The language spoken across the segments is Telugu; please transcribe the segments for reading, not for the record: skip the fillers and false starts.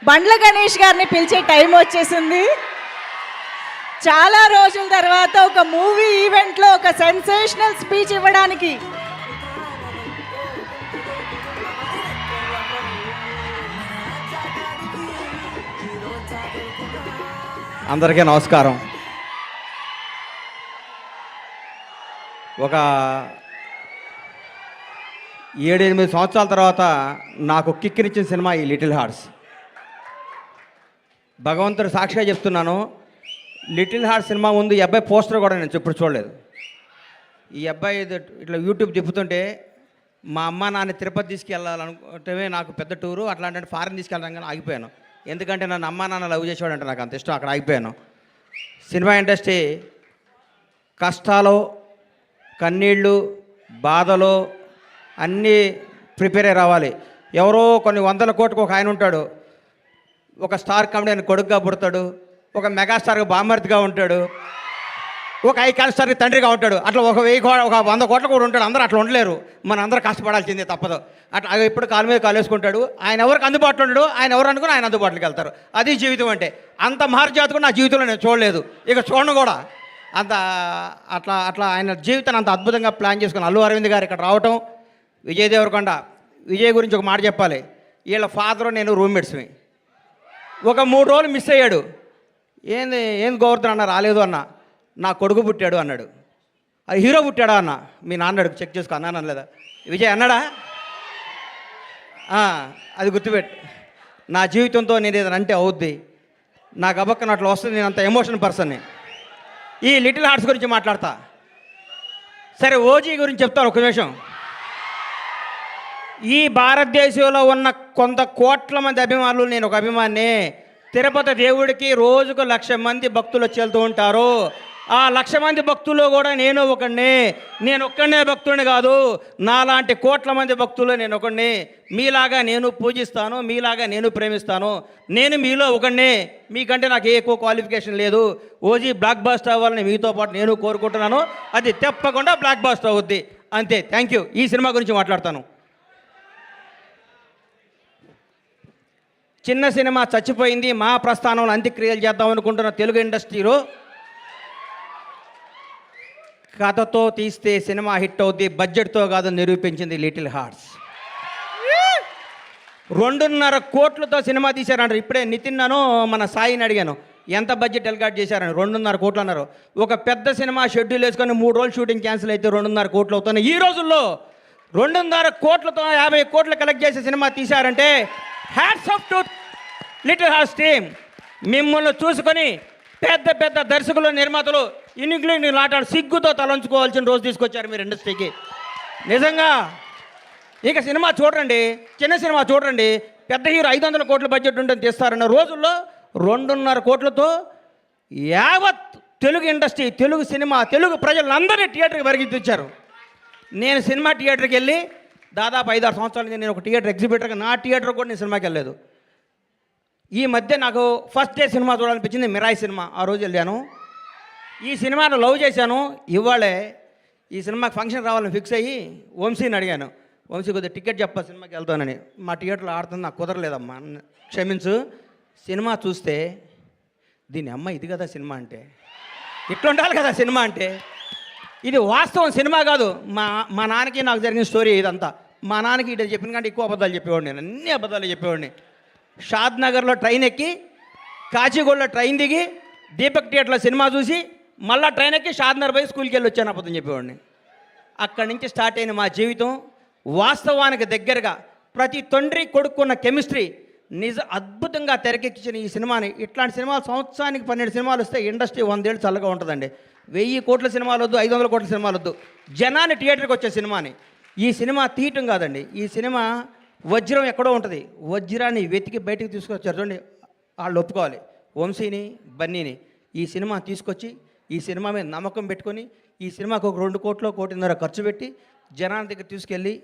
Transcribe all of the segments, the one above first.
బండ్ల గణేష్ గారిని పిలిచే టైం వచ్చేసింది. చాలా రోజుల తర్వాత ఒక మూవీ ఈవెంట్లో ఒక సెన్సేషనల్ స్పీచ్ ఇవ్వడానికి అందరికీ నమస్కారం. ఒక 7-8 సంవత్సరాల తర్వాత నాకు కిక్కినిచ్చిన సినిమా ఈ లిటిల్ హార్ట్స్. భగవంతుడు సాక్షిగా చెప్తున్నాను, లిటిల్ హార్ట్స్ సినిమా ముందు ఈ అబ్బాయి పోస్టర్ కూడా నేను ఎప్పుడు చూడలేదు. ఈ అబ్బాయి ఇట్లా యూట్యూబ్ తిప్పుతుంటే మా అమ్మ నాన్న తిరుపతి తీసుకెళ్ళాలనుకుంటే నాకు పెద్ద టూరు, అట్లాంటి ఫారెన్ తీసుకెళ్ళడం కానీ ఆగిపోయాను. ఎందుకంటే నన్ను అమ్మ నాన్న లవ్ చేసేవాడంటే నాకు అంత ఇష్టం, అక్కడ ఆగిపోయాను. సినిమా ఇండస్ట్రీ కష్టాలు, కన్నీళ్ళు, బాధలు అన్నీ ప్రిపేర్ అయ్యి రావాలి. ఎవరో కొన్ని 100 కోట్లకు ఒక ఆయన ఉంటాడు, ఒక స్టార్ కామెడీ కొడుకుగా పుడతాడు, ఒక మెగాస్టార్గా బామర్తిగా ఉంటాడు, ఒక ఐకాన్ స్టార్కి తండ్రిగా ఉంటాడు. అట్లా ఒక 100 కోట్ల కూడా ఉంటాడు. అందరూ అట్లా ఉండలేరు, మన అందరూ కష్టపడాల్సిందే తప్పదు. అట్లా ఎప్పుడు కాలు మీద కాలు వేసుకుంటాడు. ఆయన ఎవరికి అందుబాటులో ఉంటాడు, ఆయన ఎవరు అనుకుని ఆయన అందుబాటులోకి వెళ్తారు. అది జీవితం అంటే. అంత మహర్జాత్ కూడా నా జీవితంలో నేను చూడలేదు, ఇక చూడను కూడా. అంత అట్లా అట్లా ఆయన జీవితాన్ని అంత అద్భుతంగా ప్లాన్ చేసుకుని అల్లు అరవింద్ గారు ఇక్కడ రావటం. విజయ్ దేవరకొండ, విజయ్ గురించి ఒక మాట చెప్పాలి. వీళ్ళ ఫాదరు నేను రూమ్మేట్స్మి. ఒక 3 రోజులు మిస్ అయ్యాడు. ఏం గోవర్ధన్ అన్న రాలేదు అన్న, నా కొడుకు పుట్టాడు అన్నాడు. అది హీరో పుట్టాడా అన్న, మీ నాన్నడు చెక్ చేసుకో అన్నాను అనలేదా? విజయ్ అన్నాడా? అది గుర్తుపెట్టు. నా జీవితంతో నేను ఏదైనా అంటే అవుద్ది, నాకు అబక్కన అట్లా వస్తుంది. నేను అంత ఎమోషన్ పర్సన్ని. ఈ లిటిల్ హార్ట్స్ గురించి మాట్లాడతా. సరే, ఓజీ గురించి చెప్తాను ఒక నిమిషం. ఈ భారతదేశంలో ఉన్న కొంత కోట్ల మంది అభిమానులు, నేను ఒక అభిమాని. తిరుపతి దేవుడికి రోజుకు 1,00,000 మంది భక్తులు వచ్చి వెళ్తూ ఉంటారు. ఆ 1,00,000 మంది భక్తుల్లో కూడా నేను ఒకడిని. నేను ఒక్కడనే భక్తుడిని కాదు, నాలాంటి కోట్ల మంది భక్తులు నేను ఒకడిని. మీలాగా నేను పూజిస్తాను, మీలాగా నేను ప్రేమిస్తాను. నేను మీలో ఒకడిని, మీకంటే నాకు ఎక్కువ క్వాలిఫికేషన్ లేదు. ఓజీ బ్లాక్ బాస్టర్ అవ్వాలని మీతో పాటు నేను కోరుకుంటున్నాను. అది తప్పకుండా బ్లాక్ బాస్టర్ అవుద్ది, అంతే. Thank you. ఈ సినిమా గురించి మాట్లాడతాను. చిన్న సినిమా చచ్చిపోయింది, మా ప్రస్థానంలో అంత్యక్రియలు చేద్దాం అనుకుంటున్న తెలుగు ఇండస్ట్రీలో కథతో తీస్తే సినిమా హిట్ అవుద్ది, బడ్జెట్తో కాదు నిరూపించింది లిటిల్ హార్ట్స్. 2.5 కోట్లతో సినిమా తీశారంటారు. ఇప్పుడే నితిన్నను మన సాయిని అడిగాను, ఎంత బడ్జెట్ ఎల్కాట్ చేశారని. 2.5 కోట్లు అన్నారు. ఒక పెద్ద సినిమా షెడ్యూల్ వేసుకొని 3 రోజులు షూటింగ్ క్యాన్సిల్ అయితే 2.5 కోట్లు అవుతున్నాయి. ఈ రోజుల్లో 2.5 కోట్లతో 50 కోట్లు కలెక్ట్ చేసే సినిమా తీశారంటే hats off to Little Hearts team. మిమ్మల్ని చూసుకొని పెద్ద పెద్ద దర్శకులు, నిర్మాతలు ఇంగ్లీష్ లాటాడు సిగ్గుతో తలంచుకోవాల్సిన రోజు తీసుకొచ్చారు మీరు ఇండస్ట్రీకి. నిజంగా ఇక సినిమా చూడండి, చిన్న సినిమా చూడండి. పెద్ద హీరో 500 కోట్ల బడ్జెట్ ఉంటుంది తీస్తారన్న రోజుల్లో 2.5 కోట్లతో యావత్ తెలుగు ఇండస్ట్రీ, తెలుగు సినిమా, తెలుగు ప్రజలందరినీ థియేటర్కి పరిగెత్తించారు. నేను సినిమా థియేటర్కి వెళ్ళి దాదాపు 5-6 సంవత్సరాల నుంచి నేను ఒక థియేటర్ ఎగ్జిబిటర్గా, నా థియేటర్ కూడా నేను సినిమాకి వెళ్ళలేదు. ఈ మధ్య నాకు ఫస్ట్ డే సినిమా చూడాలనిపించింది, మిరాయి సినిమా. ఆ రోజు వెళ్ళాను. ఈ సినిమాను లవ్ చేశాను. ఇవాళే ఈ సినిమాకి ఫంక్షన్ రావాలని ఫిక్స్ అయ్యి వంశీని అడిగాను, వంశీ కొద్దిగా టికెట్ చెప్పా సినిమాకి వెళ్తానని. మా థియేటర్లో ఆడుతుంది, నాకు కుదరలేదమ్మా, క్షమించు. సినిమా చూస్తే దీని అమ్మ ఇది కదా సినిమా అంటే, ఇట్లా ఉండాలి కదా సినిమా అంటే. ఇది వాస్తవం, సినిమా కాదు. మా నాన్నకి నాకు జరిగిన స్టోరీ ఇదంతా. మా నాన్నకి ఇటు చెప్పిన కంటే ఎక్కువ అబద్ధాలు చెప్పేవాడిని, నేను అన్ని అబద్ధాలు చెప్పేవాడిని. షాద్ నగర్లో ట్రైన్ ఎక్కి, కాచిగూడలో ట్రైన్ దిగి, దీపక్ థియేటర్లో సినిమా చూసి, మళ్ళీ ట్రైన్ ఎక్కి షాద్ నగర్ పోయి స్కూల్కి వెళ్ళి వచ్చాను, అబద్ధం చెప్పేవాడిని. అక్కడి నుంచి స్టార్ట్ అయిన మా జీవితం వాస్తవానికి దగ్గరగా. ప్రతి తండ్రి కొడుకున్న కెమిస్ట్రీ అద్భుతంగా తెరకెక్కించిన ఈ సినిమాని. ఇట్లాంటి సినిమాలు సంవత్సరానికి 12 సినిమాలు వస్తే ఇండస్ట్రీ 100 ఏళ్ళు చల్లగా ఉంటుందండి. 1000 కోట్ల సినిమాలు వద్దు, 500 కోట్ల సినిమాలు వద్దు, జనాన్ని థియేటర్కి వచ్చే సినిమాని. ఈ సినిమా తీయటం కాదండి, ఈ సినిమా వజ్రం ఎక్కడో ఉంటుంది, వజ్రాన్ని వెతికి బయటికి తీసుకొచ్చారు. చూడండి, వాళ్ళు ఒప్పుకోవాలి. వంశీని, బన్నీని ఈ సినిమా తీసుకొచ్చి, ఈ సినిమా మీద నమ్మకం పెట్టుకొని, ఈ సినిమాకు ఒక 2 కోట్లు, 1.5 ఖర్చు పెట్టి జనాల దగ్గర తీసుకెళ్ళి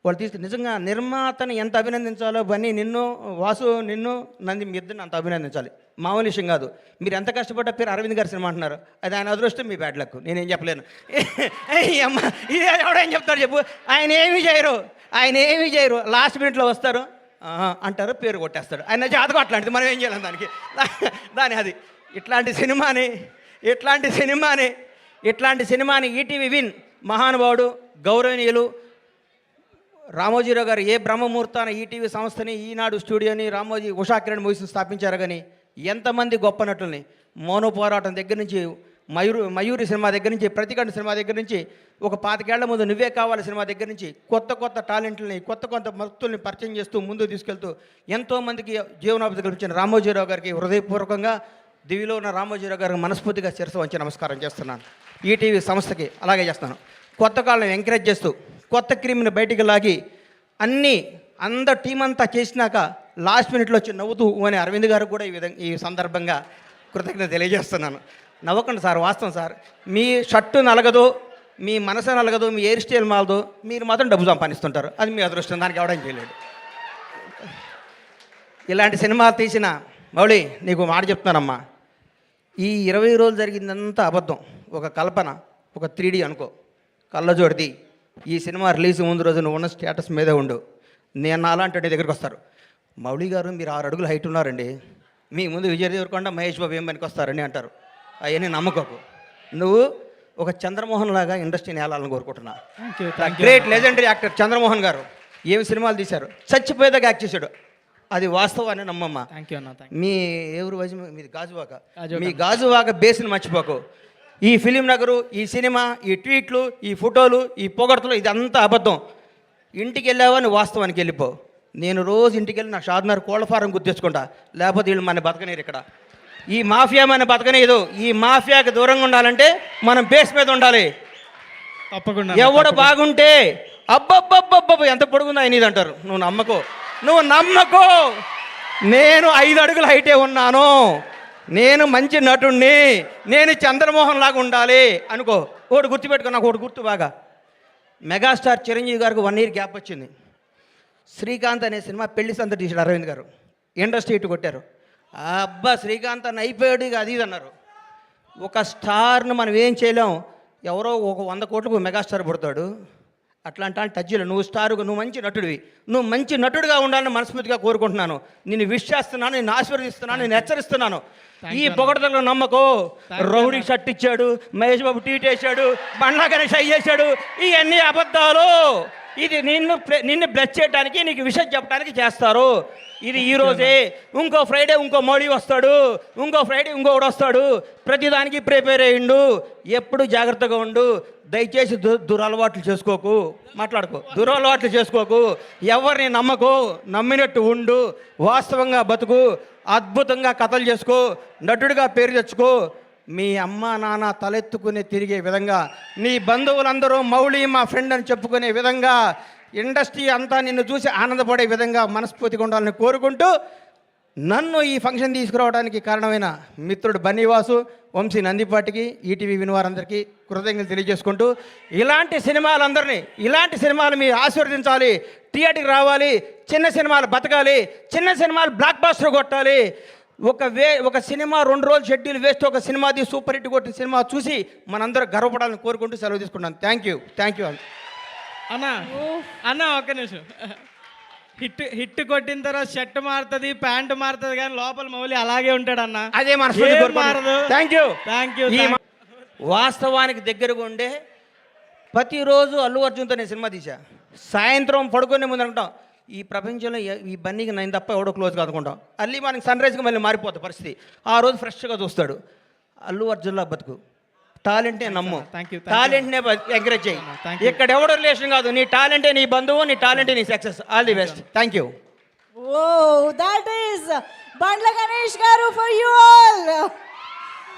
వాళ్ళు నిజంగా నిర్మాతని ఎంత అభినందించాలో, బన్నీ నిన్ను, వాసు నిన్ను, నంది మీ ఇద్దరిని అంత అభినందించాలి. మామూలు విషయం కాదు. మీరు ఎంత కష్టపడ్డా పేరు అరవింద్ గారి సినిమా అంటున్నారు, అది ఆయన అదృష్టం, మీ బ్యాడ్ లక్. నేనేం చెప్పలేను. అమ్మ ఇది ఎవడేం చెప్తారు చెప్పు. ఆయన ఏమీ చేయరు, లాస్ట్ మినిట్లో వస్తారు, అంటారు, పేరు కొట్టేస్తాడు. ఆయన జాతకం అట్లాంటిది, మనం ఏం చేయలేం దానికి. దాని అది ఇట్లాంటి సినిమాని ఈటీవీ విన్ మహానుభావుడు గౌరవనీయులు రామోజీరావు గారు ఏ బ్రహ్మముహూర్తాన ఈటీవీ సంస్థని, ఈనాడు స్టూడియోని, రామోజీ ఉషా కిరణ్ మూవీస్ని స్థాపించారు. కానీ ఎంతమంది గొప్ప నటుల్ని, మౌన పోరాటం దగ్గర నుంచి, మయూరి సినిమా దగ్గర నుంచి, ప్రతికంఠ సినిమా దగ్గర నుంచి, ఒక 25 ఏళ్ల ముందు నువ్వే కావాలి సినిమా దగ్గర నుంచి కొత్త టాలెంట్లని, కొత్త భక్తుల్ని పరిచయం చేస్తూ ముందుకు తీసుకెళ్తూ ఎంతోమందికి జీవనోపాధి కల్పించిన రామోజీరావు గారికి హృదయపూర్వకంగా, దివిలో ఉన్న రామోజీరావు గారికి మనస్ఫూర్తిగా శిరస్సు వంచి నమస్కారం చేస్తున్నాను. ఈటీవీ సంస్థకి అలాగే చేస్తాను. కొత్త కాళ్ళని ఎంకరేజ్ చేస్తూ కొత్త క్రీమ్ని బయటికి లాగి అందరు టీం అంతా చేసినాక లాస్ట్ మినిట్లో వచ్చి నవ్వుతూ అని అరవింద్ గారు కూడా ఈ సందర్భంగా కృతజ్ఞత తెలియజేస్తున్నాను. నవ్వకండి సార్, వాస్తవం సార్. మీ షర్టు నలగదు, మీ మనసు నలగదు, మీ హెయిర్ స్టైల్ మాలదు, మీరు మాత్రం డబ్బు సంపాదిస్తుంటారు. అది మీ అదృష్టం, దానికి ఎవడం చేయలేడు. ఇలాంటి సినిమాలు తీసిన మౌళి, నీకు మాట చెప్తున్నానమ్మా, ఈ 20 రోజులు జరిగిందంతా అబద్ధం, ఒక కల్పన, ఒక 3D అనుకో, కళ్ళజోడిది. ఈ సినిమా రిలీజ్ ముందు రోజు నువ్వు ఉన్న స్టేటస్ మీదే ఉండు. నేను అలాంటి దగ్గరికి వస్తారు, మౌళి గారు మీరు 6 అడుగులు హైట్ ఉన్నారండి, మీ ముందు విజయ్ దేవరకొండ, మహేష్ బాబు ఏం పనికి వస్తారని అంటారు. అవన్నీ నమ్మకోకు. నువ్వు ఒక చంద్రమోహన్ లాగా ఇండస్ట్రీని ఏలాలని కోరుకుంటున్నా. గ్రేట్ లెజెండరీ యాక్టర్ చంద్రమోహన్ గారు ఏమి సినిమాలు తీశారు, చచ్చిపోయేదాకా యాక్ట్ చేశాడు. అది వాస్తవాన్ని నమ్మమ్మ. మీ ఎవరు మీది గాజువాక, మీ గాజువాక బేస్ని మర్చిపోకు. ఈ ఫిలిం నగరు, ఈ సినిమా, ఈ ట్వీట్లు, ఈ ఫోటోలు, ఈ పొగడ్తలు, ఇదంతా అబద్ధం. ఇంటికి వెళ్ళావని వాస్తవానికి వెళ్ళిపో. నేను రోజు ఇంటికి వెళ్ళి నా షాద్నగర్ కోళ్ళ ఫారం గుర్తించుకుంటా, లేకపోతే వీళ్ళు మన బతకనేరు. ఇక్కడ ఈ మాఫియా మన బతకనేదు. ఈ మాఫియాకి దూరంగా ఉండాలంటే మనం బేస్ మీద ఉండాలి. తప్పకుండా. ఎవడు బాగుంటే అబ్బబ్బబ్బబ్బ ఎంత పొడుగుందా అయినది అంటారు. నువ్వు నమ్మకో. నేను 5 అడుగుల హైటే ఉన్నాను, నేను మంచి నటుణ్ణి, నేను చంద్రమోహన్ లాగా ఉండాలి అనుకో. ఒకటి గుర్తుపెట్టుకో, నాకు ఒకటి గుర్తు బాగా. మెగాస్టార్ చిరంజీవి గారికి 1 year గ్యాప్ వచ్చింది. శ్రీకాంత్ అనే సినిమా పెళ్లి సంత తీసాడు అరవింద్ గారు, ఇండస్ట్రీ ఇటు కొట్టారు. అబ్బా శ్రీకాంత్ అన్న అయిపోయాడు, ఇక అది అన్నారు. ఒక స్టార్ను మనం ఏం చేయలేం. ఎవరో ఒక 100 కోట్లకు మెగాస్టార్ పుడతాడు. అట్లాంటి టచ్లో నువ్వు స్టారుగా, నువ్వు మంచి నటుడివి, నువ్వు మంచి నటుడిగా ఉండాలని మనస్ఫూర్తిగా కోరుకుంటున్నాను. నిన్ను విష్ చేస్తున్నాను, నిన్ను ఆశీర్వదిస్తున్నాను, నేను హెచ్చరిస్తున్నాను. ఈ పొగడతలో నమ్మకో. రౌడీ షర్ట్ ఇచ్చాడు, మహేష్ బాబు ట్వీట్ వేసాడు, బండ్లా గణేష్ అయ్యేసాడు, ఇవన్నీ అబద్ధాలు. ఇది నిన్ను బ్లెస్ చేయడానికి, నీకు విషయం చెప్పడానికి చేస్తారు. ఇది ఈరోజే, ఇంకో ఫ్రైడే ఇంకో మోడీ వస్తాడు, ఇంకో ఫ్రైడే ఇంకొకడు వస్తాడు. ప్రతిదానికి ప్రిపేర్ అయ్యిండు. ఎప్పుడు జాగ్రత్తగా ఉండు. దయచేసి దురలవాట్లు చేసుకోకు, దురలవాట్లు చేసుకోకు. ఎవరిని నమ్మకు, నమ్మినట్టు ఉండు, వాస్తవంగా బతుకు, అద్భుతంగా కథలు చేసుకో, నటుడిగా పేరు తెచ్చుకో. మీ అమ్మ నాన్న తలెత్తుకునే తిరిగే విధంగా, నీ బంధువులందరూ మౌళి మా ఫ్రెండ్ అని చెప్పుకునే విధంగా, ఇండస్ట్రీ అంతా నిన్ను చూసి ఆనందపడే విధంగా మనస్ఫూర్తిగా ఉండాలని కోరుకుంటూ, నన్ను ఈ ఫంక్షన్ తీసుకురావడానికి కారణమైన మిత్రుడు బన్నీవాసు, వంశీ నందిపాటికి, ఈటీవీ వినివారందరికీ కృతజ్ఞతలు తెలియజేసుకుంటూ, ఇలాంటి సినిమాలు మీరు ఆశీర్వదించాలి, థియేటర్కి రావాలి, చిన్న సినిమాలు బతకాలి, చిన్న సినిమాలు బ్లాక్ బాస్టర్ కొట్టాలి. ఒక సినిమా 2 రోజులు షెడ్యూల్ వేస్ట్, ఒక సినిమాది సూపర్ హిట్ కొట్టిన సినిమా చూసి మనందరూ గర్వపడాలని కోరుకుంటూ సెలవు తీసుకుంటాను. థ్యాంక్ యూ అన్న ఒక్క నిమిషం. హిట్ కొట్టిన తర్వాత షర్ట్ మారుతుంది, ప్యాంటు మారుతుంది, కానీ లోపల మౌలి అలాగే ఉంటాడు అన్న. అదే మారదు. Thank you. వాస్తవానికి దగ్గరగా ఉండే ప్రతిరోజు అల్లు అర్జున్తో నేను సినిమా తీసా. సాయంత్రం పడుకునే ముందు అనుకుంటాం, ఈ ప్రపంచంలో ఈ బన్నీకి నేను తప్ప ఎవడో క్లోజ్ కాదుకుంటాం. అల్లి మనకి సన్ రైజ్కి మళ్ళీ మారిపోతుంది పరిస్థితి. ఆ రోజు ఫ్రెష్గా చూస్తాడు. అల్లు అర్జున్లా బతుకు, టాలెంటే నమ్ము, టాలెంట్నే ఎంకరేజ్ చేయి. ఇక్కడ ఎవడో రిలేషన్ కాదు, నీ టాలెంటే నీ బంధువు, నీ టాలెంటే నీ success. All the best. Thank you. Oh, that is Bandla Ganesh garu for you all.